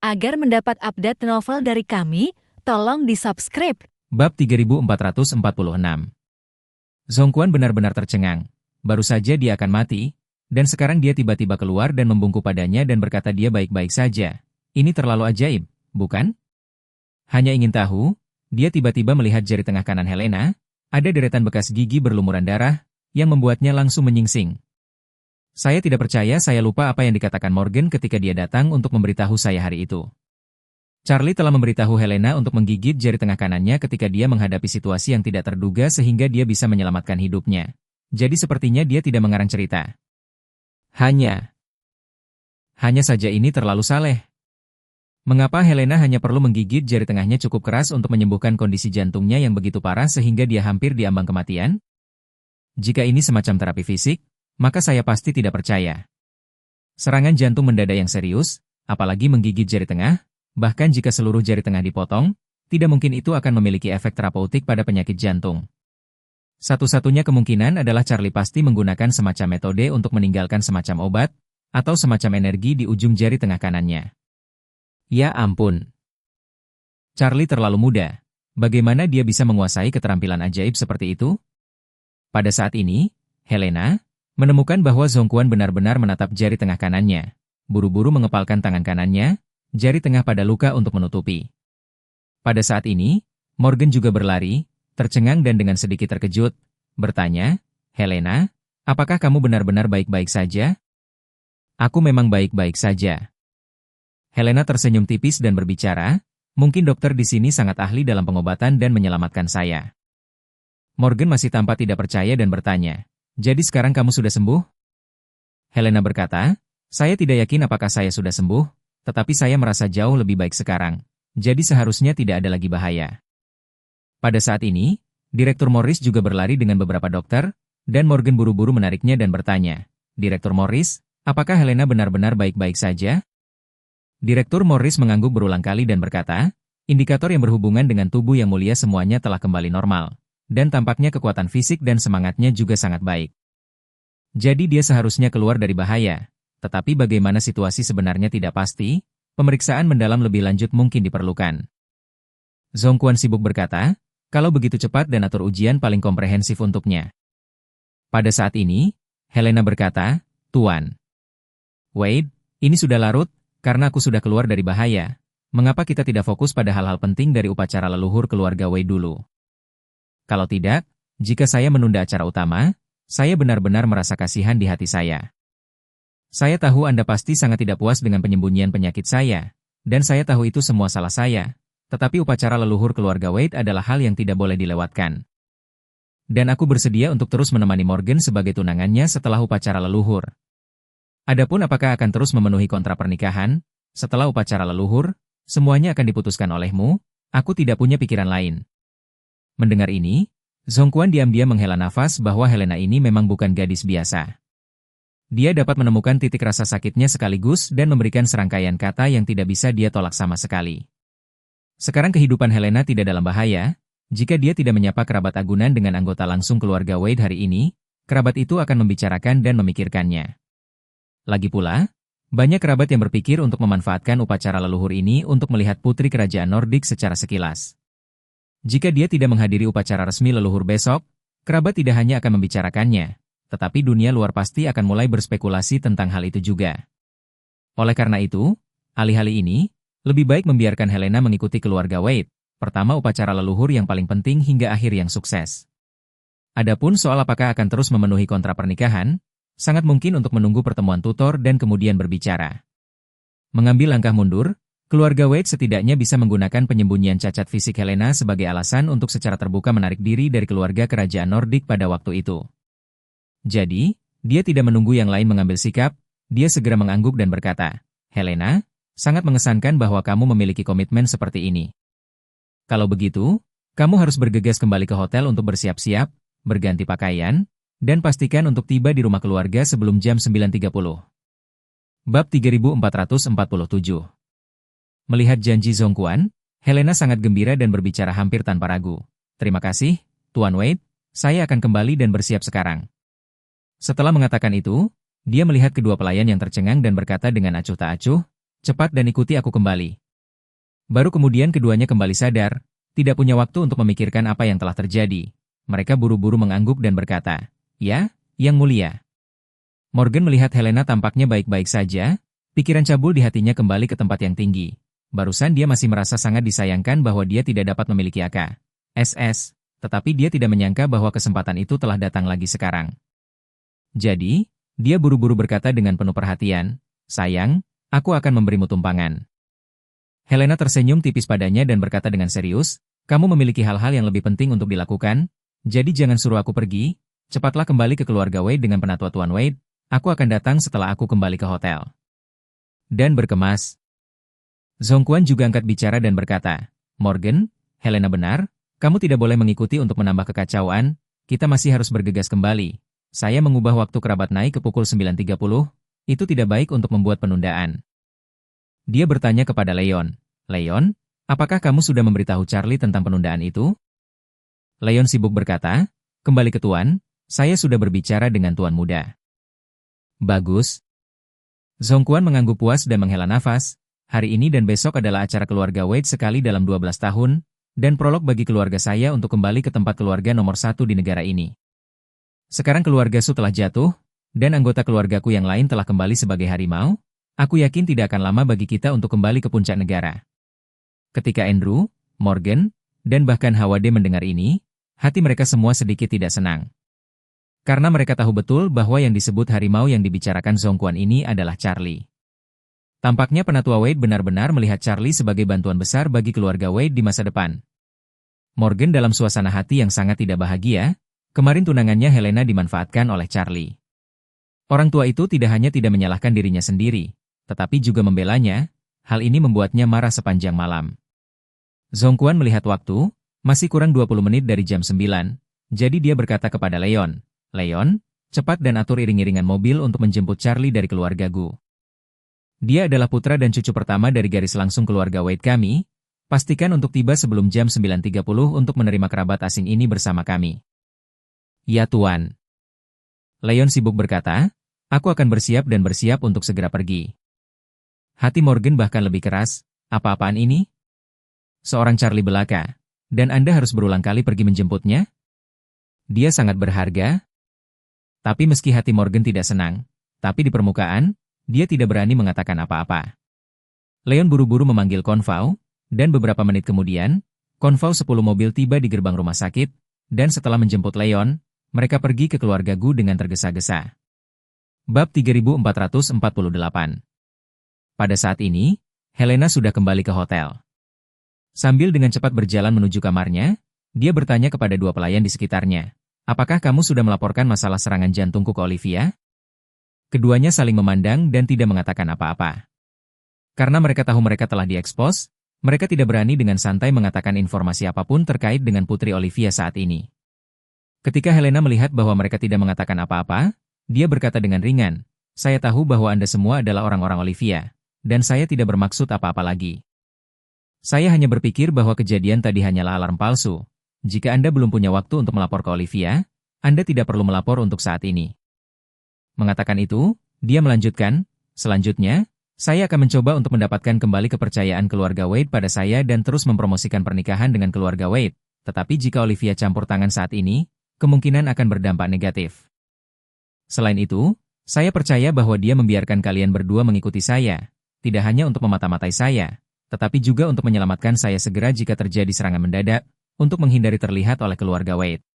Agar mendapat update novel dari kami, tolong di-subscribe. Bab 3446. Zhongquan benar-benar tercengang. Baru saja dia akan mati, dan sekarang dia tiba-tiba keluar dan membungkuk padanya dan berkata dia baik-baik saja. Ini terlalu ajaib, bukan? Hanya ingin tahu, dia tiba-tiba melihat jari tengah kanan Helena, ada deretan bekas gigi berlumuran darah, yang membuatnya langsung menyingsing. Saya tidak percaya saya lupa apa yang dikatakan Morgan ketika dia datang untuk memberitahu saya hari itu. Charlie telah memberitahu Helena untuk menggigit jari tengah kanannya ketika dia menghadapi situasi yang tidak terduga sehingga dia bisa menyelamatkan hidupnya. Jadi sepertinya dia tidak mengarang cerita. Hanya saja ini terlalu saleh. Mengapa Helena hanya perlu menggigit jari tengahnya cukup keras untuk menyembuhkan kondisi jantungnya yang begitu parah sehingga dia hampir diambang kematian? Jika ini semacam terapi fisik, maka saya pasti tidak percaya. Serangan jantung mendadak yang serius, apalagi menggigit jari tengah, bahkan jika seluruh jari tengah dipotong, tidak mungkin itu akan memiliki efek terapeutik pada penyakit jantung. Satu-satunya kemungkinan adalah Charlie pasti menggunakan semacam metode untuk meninggalkan semacam obat, atau semacam energi di ujung jari tengah kanannya. Ya ampun. Charlie terlalu muda. Bagaimana dia bisa menguasai keterampilan ajaib seperti itu? Pada saat ini, Helena menemukan bahwa Zhongquan benar-benar menatap jari tengah kanannya. Buru-buru mengepalkan tangan kanannya, jari tengah pada luka untuk menutupi. Pada saat ini, Morgan juga berlari, tercengang dan dengan sedikit terkejut, bertanya, "Helena, apakah kamu benar-benar baik-baik saja?" "Aku memang baik-baik saja." Helena tersenyum tipis dan berbicara, "Mungkin dokter di sini sangat ahli dalam pengobatan dan menyelamatkan saya." Morgan masih tampak tidak percaya dan bertanya, "Jadi sekarang kamu sudah sembuh?" Helena berkata, "Saya tidak yakin apakah saya sudah sembuh, tetapi saya merasa jauh lebih baik sekarang. Jadi seharusnya tidak ada lagi bahaya." Pada saat ini, Direktur Morris juga berlari dengan beberapa dokter, dan Morgan buru-buru menariknya dan bertanya, "Direktur Morris, apakah Helena benar-benar baik-baik saja?" Direktur Morris mengangguk berulang kali dan berkata, "Indikator yang berhubungan dengan tubuh yang mulia semuanya telah kembali normal. Dan tampaknya kekuatan fisik dan semangatnya juga sangat baik. Jadi dia seharusnya keluar dari bahaya. Tetapi bagaimana situasi sebenarnya tidak pasti, pemeriksaan mendalam lebih lanjut mungkin diperlukan." Zhongquan sibuk berkata, "Kalau begitu cepat dan atur ujian paling komprehensif untuknya." Pada saat ini, Helena berkata, "Tuan Wade, ini sudah larut, karena aku sudah keluar dari bahaya. Mengapa kita tidak fokus pada hal-hal penting dari upacara leluhur keluarga Wade dulu? Kalau tidak, jika saya menunda acara utama, saya benar-benar merasa kasihan di hati saya. Saya tahu Anda pasti sangat tidak puas dengan penyembunyian penyakit saya, dan saya tahu itu semua salah saya, tetapi upacara leluhur keluarga Wade adalah hal yang tidak boleh dilewatkan. Dan aku bersedia untuk terus menemani Morgan sebagai tunangannya setelah upacara leluhur. Adapun apakah akan terus memenuhi kontrak pernikahan, setelah upacara leluhur, semuanya akan diputuskan olehmu, aku tidak punya pikiran lain." Mendengar ini, Zhongquan diam-diam menghela nafas bahwa Helena ini memang bukan gadis biasa. Dia dapat menemukan titik rasa sakitnya sekaligus dan memberikan serangkaian kata yang tidak bisa dia tolak sama sekali. Sekarang kehidupan Helena tidak dalam bahaya. Jika dia tidak menyapa kerabat agunan dengan anggota langsung keluarga Wade hari ini, kerabat itu akan membicarakan dan memikirkannya. Lagi pula, banyak kerabat yang berpikir untuk memanfaatkan upacara leluhur ini untuk melihat putri kerajaan Nordik secara sekilas. Jika dia tidak menghadiri upacara resmi leluhur besok, kerabat tidak hanya akan membicarakannya, tetapi dunia luar pasti akan mulai berspekulasi tentang hal itu juga. Oleh karena itu, alih-alih ini, lebih baik membiarkan Helena mengikuti keluarga Wade, pertama upacara leluhur yang paling penting hingga akhir yang sukses. Adapun soal apakah akan terus memenuhi kontrak pernikahan, sangat mungkin untuk menunggu pertemuan tutor dan kemudian berbicara. Mengambil langkah mundur, keluarga Wade setidaknya bisa menggunakan penyembunyian cacat fisik Helena sebagai alasan untuk secara terbuka menarik diri dari keluarga kerajaan Nordik pada waktu itu. Jadi, dia tidak menunggu yang lain mengambil sikap, dia segera mengangguk dan berkata, "Helena, sangat mengesankan bahwa kamu memiliki komitmen seperti ini. Kalau begitu, kamu harus bergegas kembali ke hotel untuk bersiap-siap, berganti pakaian, dan pastikan untuk tiba di rumah keluarga sebelum jam 9.30. Bab 3447. Melihat janji Zhongquan, Helena sangat gembira dan berbicara hampir tanpa ragu. "Terima kasih, Tuan Wade, saya akan kembali dan bersiap sekarang." Setelah mengatakan itu, dia melihat kedua pelayan yang tercengang dan berkata dengan acuh tak acuh, cepat dan ikuti aku kembali. Baru kemudian keduanya kembali sadar, tidak punya waktu untuk memikirkan apa yang telah terjadi. Mereka buru-buru mengangguk dan berkata, "Ya, Yang Mulia." Morgan melihat Helena tampaknya baik-baik saja, pikiran cabul di hatinya kembali ke tempat yang tinggi. Barusan dia masih merasa sangat disayangkan bahwa dia tidak dapat memiliki AKSS, tetapi dia tidak menyangka bahwa kesempatan itu telah datang lagi sekarang. Jadi, dia buru-buru berkata dengan penuh perhatian, "Sayang, aku akan memberimu tumpangan." Helena tersenyum tipis padanya dan berkata dengan serius, "Kamu memiliki hal-hal yang lebih penting untuk dilakukan, jadi jangan suruh aku pergi, cepatlah kembali ke keluarga Wade dengan penatua Tuan Wade, aku akan datang setelah aku kembali ke hotel." Dan berkemas, Zhongquan juga angkat bicara dan berkata, "Morgan, Helena benar, kamu tidak boleh mengikuti untuk menambah kekacauan, kita masih harus bergegas kembali. Saya mengubah waktu kerabat naik ke pukul 9.30, itu tidak baik untuk membuat penundaan." Dia bertanya kepada Leon, "Leon, apakah kamu sudah memberitahu Charlie tentang penundaan itu?" Leon sibuk berkata, "Kembali ke Tuan, saya sudah berbicara dengan Tuan Muda." "Bagus." Zhongquan mengangguk puas dan menghela nafas. Hari ini dan besok adalah acara keluarga Wade sekali dalam 12 tahun, dan prolog bagi keluarga saya untuk kembali ke tempat keluarga nomor 1 di negara ini. Sekarang keluarga Su telah jatuh, dan anggota keluargaku yang lain telah kembali sebagai harimau. Aku yakin tidak akan lama bagi kita untuk kembali ke puncak negara. Ketika Andrew, Morgan, dan bahkan Hawade mendengar ini, hati mereka semua sedikit tidak senang. Karena mereka tahu betul bahwa yang disebut harimau yang dibicarakan Zhongquan ini adalah Charlie. Tampaknya penatua Wade benar-benar melihat Charlie sebagai bantuan besar bagi keluarga Wade di masa depan. Morgan dalam suasana hati yang sangat tidak bahagia, kemarin tunangannya Helena dimanfaatkan oleh Charlie. Orang tua itu tidak hanya tidak menyalahkan dirinya sendiri, tetapi juga membelanya. Hal ini membuatnya marah sepanjang malam. Zhongquan melihat waktu, masih kurang 20 menit dari jam 9, jadi dia berkata kepada Leon, "Leon, cepat dan atur iring-iringan mobil untuk menjemput Charlie dari keluarga Gu. Dia adalah putra dan cucu pertama dari garis langsung keluarga Wade kami, pastikan untuk tiba sebelum jam 9.30 untuk menerima kerabat asing ini bersama kami." "Ya Tuan." Leon sibuk berkata, "Aku akan bersiap dan bersiap untuk segera pergi." Hati Morgan bahkan lebih keras, "Apa-apaan ini? Seorang Charlie belaka, dan Anda harus berulang kali pergi menjemputnya? Dia sangat berharga." Tapi meski hati Morgan tidak senang, tapi di permukaan, dia tidak berani mengatakan apa-apa. Leon buru-buru memanggil konvau, dan beberapa menit kemudian, konvau 10 mobil tiba di gerbang rumah sakit, dan setelah menjemput Leon, mereka pergi ke keluarga Gu dengan tergesa-gesa. Bab 3448. Pada saat ini, Helena sudah kembali ke hotel. Sambil dengan cepat berjalan menuju kamarnya, dia bertanya kepada dua pelayan di sekitarnya, "Apakah kamu sudah melaporkan masalah serangan jantungku ke Olivia?" Keduanya saling memandang dan tidak mengatakan apa-apa. Karena mereka tahu mereka telah diekspos, mereka tidak berani dengan santai mengatakan informasi apapun terkait dengan Putri Olivia saat ini. Ketika Helena melihat bahwa mereka tidak mengatakan apa-apa, dia berkata dengan ringan, "Saya tahu bahwa Anda semua adalah orang-orang Olivia, dan saya tidak bermaksud apa-apa lagi. Saya hanya berpikir bahwa kejadian tadi hanyalah alarm palsu. Jika Anda belum punya waktu untuk melapor ke Olivia, Anda tidak perlu melapor untuk saat ini." Mengatakan itu, dia melanjutkan, "Selanjutnya, saya akan mencoba untuk mendapatkan kembali kepercayaan keluarga Wade pada saya dan terus mempromosikan pernikahan dengan keluarga Wade. Tetapi jika Olivia campur tangan saat ini, kemungkinan akan berdampak negatif. Selain itu, saya percaya bahwa dia membiarkan kalian berdua mengikuti saya, tidak hanya untuk memata-matai saya, tetapi juga untuk menyelamatkan saya segera jika terjadi serangan mendadak, untuk menghindari terlihat oleh keluarga Wade.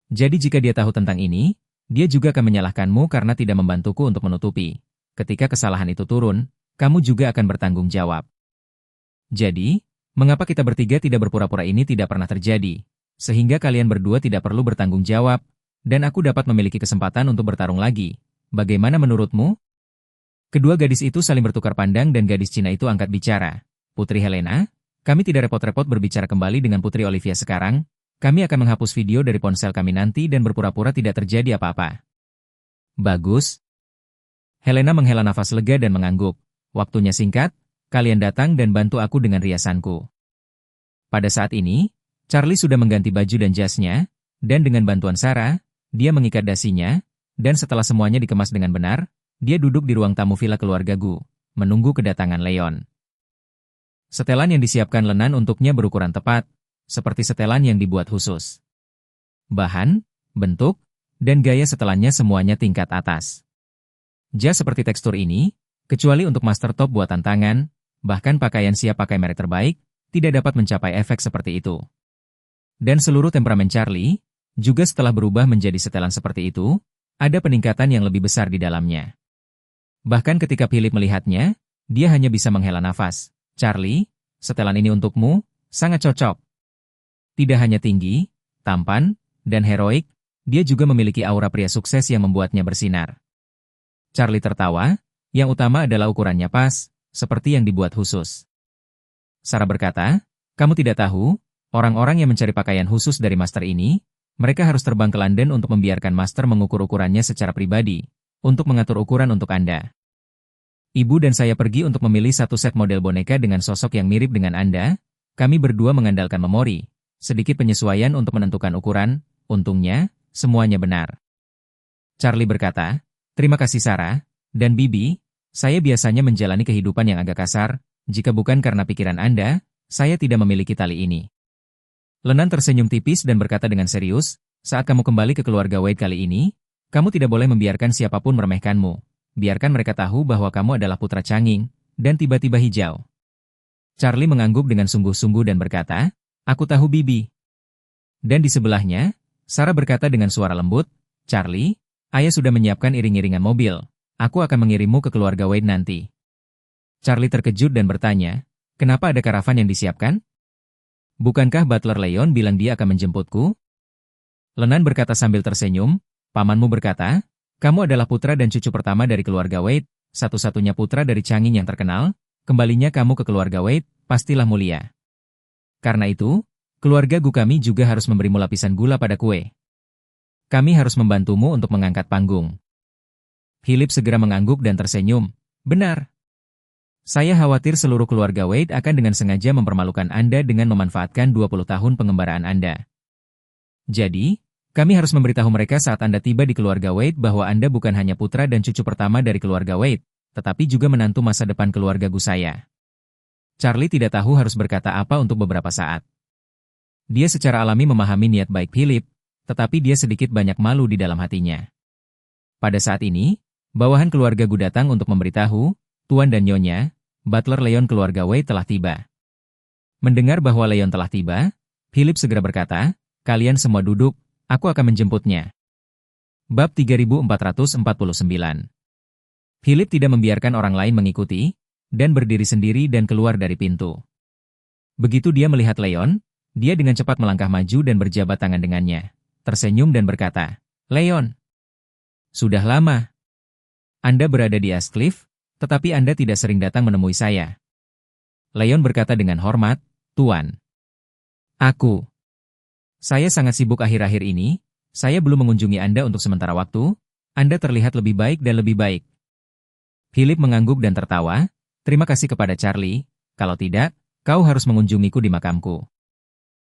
Jadi jika dia tahu tentang ini, dia juga akan menyalahkanmu karena tidak membantuku untuk menutupi. Ketika kesalahan itu turun, kamu juga akan bertanggung jawab. Jadi, mengapa kita bertiga tidak berpura-pura ini tidak pernah terjadi, sehingga kalian berdua tidak perlu bertanggung jawab, dan aku dapat memiliki kesempatan untuk bertarung lagi. Bagaimana menurutmu?" Kedua gadis itu saling bertukar pandang dan gadis Cina itu angkat bicara. "Putri Helena, kami tidak repot-repot berbicara kembali dengan Putri Olivia sekarang. Kami akan menghapus video dari ponsel kami nanti dan berpura-pura tidak terjadi apa-apa." "Bagus." Helena menghela nafas lega dan mengangguk. "Waktunya singkat, kalian datang dan bantu aku dengan riasanku." Pada saat ini, Charlie sudah mengganti baju dan jasnya, dan dengan bantuan Sarah, dia mengikat dasinya, dan setelah semuanya dikemas dengan benar, dia duduk di ruang tamu villa keluarga Gu. menunggu kedatangan Leon. Setelan yang disiapkan Lenan untuknya berukuran tepat, seperti setelan yang dibuat khusus. Bahan, bentuk, dan gaya setelannya semuanya tingkat atas. Jas seperti tekstur ini, kecuali untuk master top buatan tangan, bahkan pakaian siap pakai merek terbaik, tidak dapat mencapai efek seperti itu. Dan seluruh temperamen Charlie, juga setelah berubah menjadi setelan seperti itu, ada peningkatan yang lebih besar di dalamnya. Bahkan ketika Philip melihatnya, dia hanya bisa menghela nafas. Charlie, setelan ini untukmu, sangat cocok. Tidak hanya tinggi, tampan, dan heroik, dia juga memiliki aura pria sukses yang membuatnya bersinar. Charlie tertawa, yang utama adalah ukurannya pas, seperti yang dibuat khusus. Sarah berkata, kamu tidak tahu, orang-orang yang mencari pakaian khusus dari master ini, mereka harus terbang ke London untuk membiarkan master mengukur ukurannya secara pribadi, untuk mengatur ukuran untuk Anda. Ibu dan saya pergi untuk memilih satu set model boneka dengan sosok yang mirip dengan Anda. Kami berdua mengandalkan memori, sedikit penyesuaian untuk menentukan ukuran. Untungnya, semuanya benar. Charlie berkata, terima kasih Sarah, dan Bibi, saya biasanya menjalani kehidupan yang agak kasar, jika bukan karena pikiran Anda, saya tidak memiliki tali ini. Lenan tersenyum tipis dan berkata dengan serius, saat kamu kembali ke keluarga Wade kali ini, kamu tidak boleh membiarkan siapapun meremehkanmu. Biarkan mereka tahu bahwa kamu adalah putra Changing, dan tiba-tiba hijau. Charlie mengangguk dengan sungguh-sungguh dan berkata, aku tahu Bibi. Dan di sebelahnya, Sarah berkata dengan suara lembut, Charlie, ayah sudah menyiapkan iring-iringan mobil. Aku akan mengirimmu ke keluarga Wade nanti. Charlie terkejut dan bertanya, kenapa ada karavan yang disiapkan? Bukankah Butler Leon bilang dia akan menjemputku? Lenan berkata sambil tersenyum, pamanmu berkata, kamu adalah putra dan cucu pertama dari keluarga Wade, satu-satunya putra dari Changing yang terkenal, kembalinya kamu ke keluarga Wade, pastilah mulia. Karena itu, keluarga Gu kami juga harus memberimu lapisan gula pada kue. Kami harus membantumu untuk mengangkat panggung. Philip segera mengangguk dan tersenyum, benar. Saya khawatir seluruh keluarga Wade akan dengan sengaja mempermalukan Anda dengan memanfaatkan 20 tahun pengembaraan Anda. Jadi, kami harus memberitahu mereka saat Anda tiba di keluarga Wade bahwa Anda bukan hanya putra dan cucu pertama dari keluarga Wade, tetapi juga menantu masa depan keluarga Gu saya. Charlie tidak tahu harus berkata apa untuk beberapa saat. Dia secara alami memahami niat baik Philip, tetapi dia sedikit banyak malu di dalam hatinya. Pada saat ini, bawahan keluarga Gu datang untuk memberitahu, Tuan dan Nyonya, Butler Leon keluarga Wade telah tiba. Mendengar bahwa Leon telah tiba, Philip segera berkata, kalian semua duduk, aku akan menjemputnya. Bab 3449. Philip tidak membiarkan orang lain mengikuti, dan berdiri sendiri dan keluar dari pintu. Begitu dia melihat Leon, dia dengan cepat melangkah maju dan berjabat tangan dengannya, tersenyum dan berkata, Leon, sudah lama. Anda berada di Ascliffe, tetapi Anda tidak sering datang menemui saya. Leon berkata dengan hormat, Tuan. Saya sangat sibuk akhir-akhir ini, saya belum mengunjungi Anda untuk sementara waktu, Anda terlihat lebih baik dan lebih baik. Philip mengangguk dan tertawa, terima kasih kepada Charlie, kalau tidak, kau harus mengunjungiku di makamku.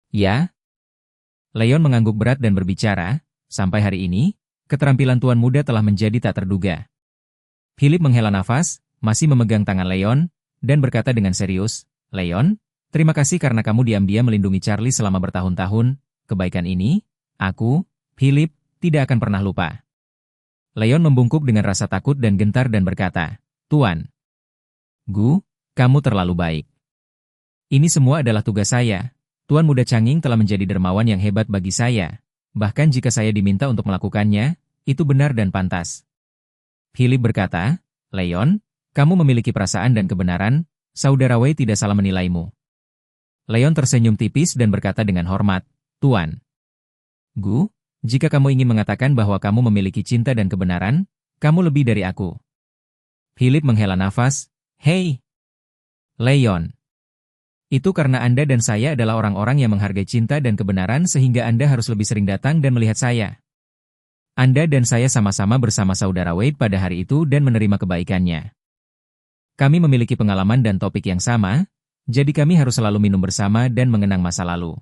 Ya? Leon mengangguk berat dan berbicara, sampai hari ini, keterampilan Tuan Muda telah menjadi tak terduga. Philip menghela nafas, masih memegang tangan Leon, dan berkata dengan serius, Leon, terima kasih karena kamu diam-diam melindungi Charlie selama bertahun-tahun. Kebaikan ini, aku, Philip, tidak akan pernah lupa. Leon membungkuk dengan rasa takut dan gentar dan berkata, Tuan Gu, kamu terlalu baik. Ini semua adalah tugas saya. Tuan Muda Changing telah menjadi dermawan yang hebat bagi saya. Bahkan jika saya diminta untuk melakukannya, itu benar dan pantas. Philip berkata, Leon, kamu memiliki perasaan dan kebenaran, saudara Wei tidak salah menilaimu. Leon tersenyum tipis dan berkata dengan hormat, Tuan Gu, jika kamu ingin mengatakan bahwa kamu memiliki cinta dan kebenaran, kamu lebih dari aku. Philip menghela nafas, Hei, Leon. Itu karena Anda dan saya adalah orang-orang yang menghargai cinta dan kebenaran sehingga Anda harus lebih sering datang dan melihat saya. Anda dan saya sama-sama bersama saudara Wade pada hari itu dan menerima kebaikannya. Kami memiliki pengalaman dan topik yang sama, jadi kami harus selalu minum bersama dan mengenang masa lalu.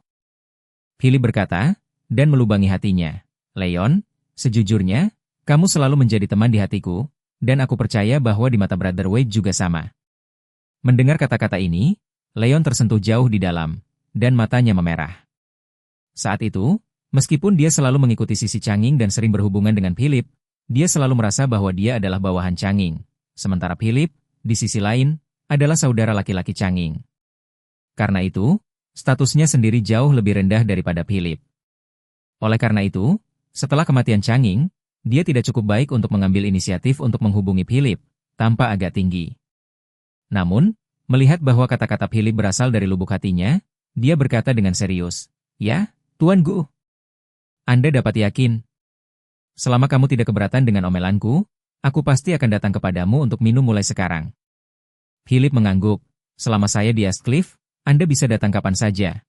Philip berkata, dan melubangi hatinya, Leon, sejujurnya, kamu selalu menjadi teman di hatiku, dan aku percaya bahwa di mata Brother Wade juga sama. Mendengar kata-kata ini, Leon tersentuh jauh di dalam, dan matanya memerah. Saat itu, meskipun dia selalu mengikuti sisi Changing dan sering berhubungan dengan Philip, dia selalu merasa bahwa dia adalah bawahan Changing. Sementara Philip, di sisi lain, adalah saudara laki-laki Changing. Karena itu, statusnya sendiri jauh lebih rendah daripada Philip. Oleh karena itu, setelah kematian Changing, dia tidak cukup baik untuk mengambil inisiatif untuk menghubungi Philip, tanpa agak tinggi. Namun, melihat bahwa kata-kata Philip berasal dari lubuk hatinya, dia berkata dengan serius, "Ya, Tuan Gu. Anda dapat yakin. Selama kamu tidak keberatan dengan omelanku, aku pasti akan datang kepadamu untuk minum mulai sekarang." Philip mengangguk, "Selama saya di Astcliff, Anda bisa datang kapan saja."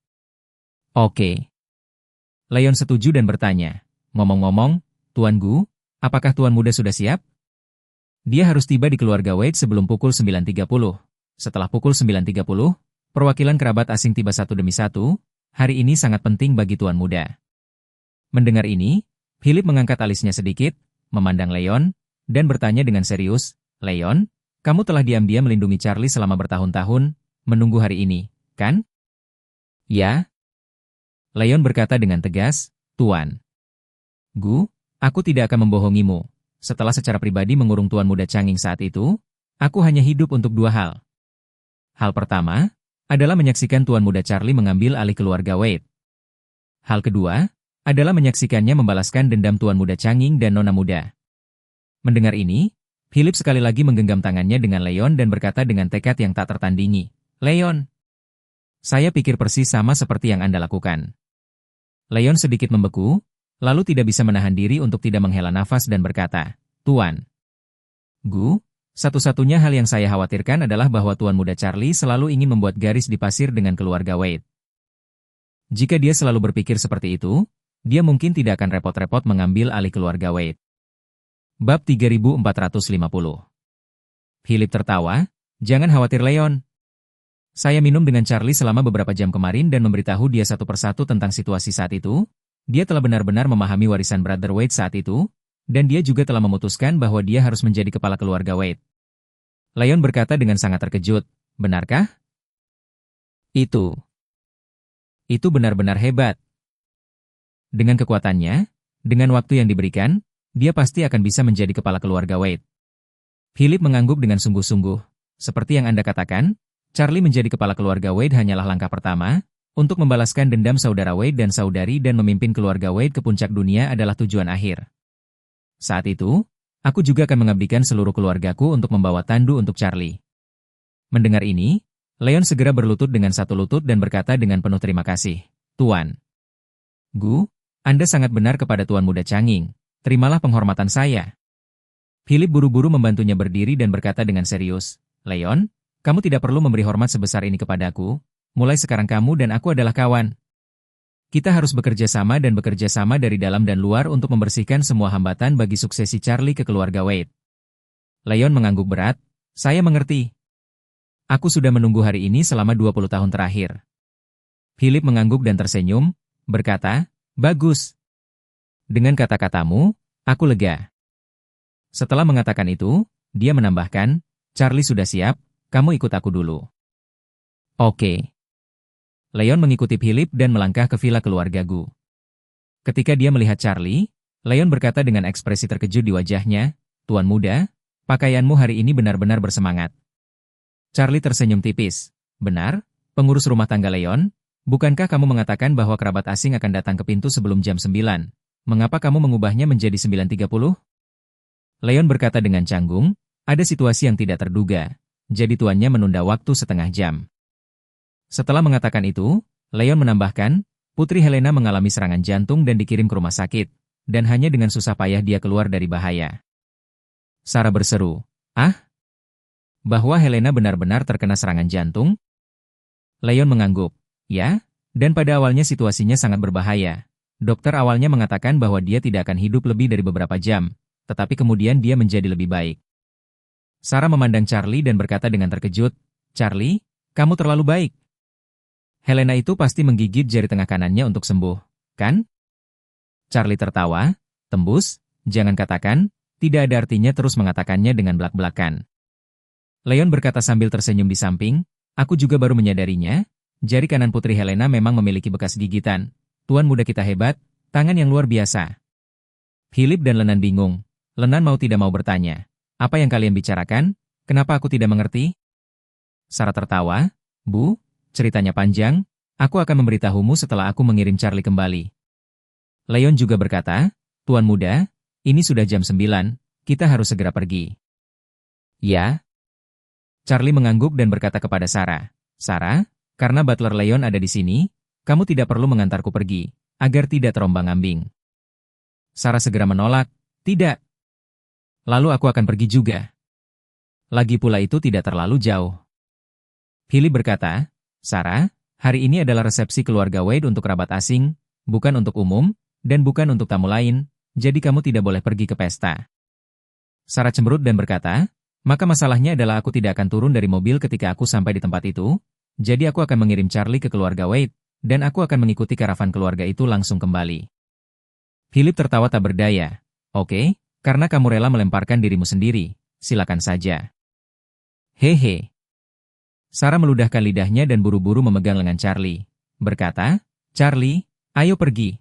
"Oke." Leon setuju dan bertanya, "Ngomong-ngomong, Tuan Gu, apakah Tuan Muda sudah siap?" Dia harus tiba di keluarga Wade sebelum pukul 9.30. Setelah pukul 9.30, perwakilan kerabat asing tiba satu demi satu. Hari ini sangat penting bagi Tuan Muda. Mendengar ini, Philip mengangkat alisnya sedikit, memandang Leon, dan bertanya dengan serius, "Leon, kamu telah diam-diam melindungi Charlie selama bertahun-tahun, menunggu hari ini, kan?" "Ya." Leon berkata dengan tegas, "Tuan Gu, aku tidak akan membohongimu. Setelah secara pribadi mengurung Tuan Muda Changing saat itu, aku hanya hidup untuk dua hal. Hal pertama adalah menyaksikan Tuan Muda Charlie mengambil alih keluarga Wade. Hal kedua adalah menyaksikannya membalaskan dendam Tuan Muda Changing dan Nona Muda." Mendengar ini, Philip sekali lagi menggenggam tangannya dengan Leon dan berkata dengan tekad yang tak tertandingi, "Leon, saya pikir persis sama seperti yang Anda lakukan." Leon sedikit membeku, lalu tidak bisa menahan diri untuk tidak menghela nafas dan berkata, "Tuan Gu, satu-satunya hal yang saya khawatirkan adalah bahwa Tuan Muda Charlie selalu ingin membuat garis di pasir dengan keluarga Wade. Jika dia selalu berpikir seperti itu, dia mungkin tidak akan repot-repot mengambil alih keluarga Wade." Bab 3450. Philip tertawa, "Jangan khawatir Leon. Saya minum dengan Charlie selama beberapa jam kemarin dan memberitahu dia satu persatu tentang situasi saat itu. Dia telah benar-benar memahami warisan Brother Wade saat itu, dan dia juga telah memutuskan bahwa dia harus menjadi kepala keluarga Wade." Leon berkata dengan sangat terkejut, "Benarkah?" Itu benar-benar hebat. Dengan kekuatannya, dengan waktu yang diberikan, dia pasti akan bisa menjadi kepala keluarga Wade." Philip mengangguk dengan sungguh-sungguh. "Seperti yang Anda katakan, Charlie menjadi kepala keluarga Wade hanyalah langkah pertama, untuk membalaskan dendam saudara Wade dan saudari dan memimpin keluarga Wade ke puncak dunia adalah tujuan akhir. Saat itu, aku juga akan mengabdikan seluruh keluargaku untuk membawa tandu untuk Charlie." Mendengar ini, Leon segera berlutut dengan satu lutut dan berkata dengan penuh terima kasih, "Tuan Gu, Anda sangat benar kepada Tuan Muda Changing. Terimalah penghormatan saya." Philip buru-buru membantunya berdiri dan berkata dengan serius, "Leon, kamu tidak perlu memberi hormat sebesar ini kepadaku. Mulai sekarang kamu dan aku adalah kawan. Kita harus bekerja sama dan bekerja sama dari dalam dan luar untuk membersihkan semua hambatan bagi suksesi Charlie ke keluarga Wade." Leon mengangguk berat, "Saya mengerti. Aku sudah menunggu hari ini selama 20 tahun terakhir." Philip mengangguk dan tersenyum, berkata, "Bagus. Dengan kata-katamu, aku lega." Setelah mengatakan itu, dia menambahkan, "Charlie sudah siap, kamu ikut aku dulu." "Oke." Leon mengikuti Philip dan melangkah ke villa keluarga Gu. Ketika dia melihat Charlie, Leon berkata dengan ekspresi terkejut di wajahnya, "Tuan Muda, pakaianmu hari ini benar-benar bersemangat." Charlie tersenyum tipis. "Benar, pengurus rumah tangga Leon, bukankah kamu mengatakan bahwa kerabat asing akan datang ke pintu sebelum jam 9? Mengapa kamu mengubahnya menjadi 9.30? Leon berkata dengan canggung, "Ada situasi yang tidak terduga, jadi tuannya menunda waktu setengah jam." Setelah mengatakan itu, Leon menambahkan, "Putri Helena mengalami serangan jantung dan dikirim ke rumah sakit, dan hanya dengan susah payah dia keluar dari bahaya." Sarah berseru, "Ah? Bahwa Helena benar-benar terkena serangan jantung?" Leon mengangguk, "Ya, dan pada awalnya situasinya sangat berbahaya. Dokter awalnya mengatakan bahwa dia tidak akan hidup lebih dari beberapa jam, tetapi kemudian dia menjadi lebih baik." Sarah memandang Charlie dan berkata dengan terkejut, "Charlie, kamu terlalu baik. Helena itu pasti menggigit jari tengah kanannya untuk sembuh, kan?" Charlie tertawa, "Tembus, jangan katakan, Tidak ada artinya terus mengatakannya dengan belak-belakan. Leon berkata sambil tersenyum di samping, aku juga baru menyadarinya, jari kanan Putri Helena memang memiliki bekas gigitan. Tuan muda kita hebat, tangan yang luar biasa. Philip dan Lenan bingung. Lenan mau tidak mau bertanya, apa yang kalian bicarakan? Kenapa aku tidak mengerti? Sarah tertawa, Bu, ceritanya panjang, aku akan memberitahumu setelah aku mengirim Charlie kembali. Leon juga berkata, Tuan muda, ini sudah jam 9, kita harus segera pergi. Ya? Charlie mengangguk dan berkata kepada Sarah, Sarah, karena butler Leon ada di sini, kamu tidak perlu mengantarku pergi, agar tidak terombang-ambing. Sarah segera menolak, tidak. Lalu aku akan pergi juga. Lagi pula itu tidak terlalu jauh. Philip berkata, Sarah, hari ini adalah resepsi keluarga Wade untuk kerabat asing, bukan untuk umum, dan bukan untuk tamu lain, jadi kamu tidak boleh pergi ke pesta. Sarah cemberut dan berkata, maka masalahnya adalah aku tidak akan turun dari mobil ketika aku sampai di tempat itu, jadi aku akan mengirim Charlie ke keluarga Wade, dan aku akan mengikuti karavan keluarga itu langsung kembali. Philip tertawa tak berdaya. Oke, karena kamu rela melemparkan dirimu sendiri, silakan saja. Hehe. Sarah meludahkan lidahnya dan buru-buru memegang lengan Charlie. Berkata, Charlie, ayo pergi,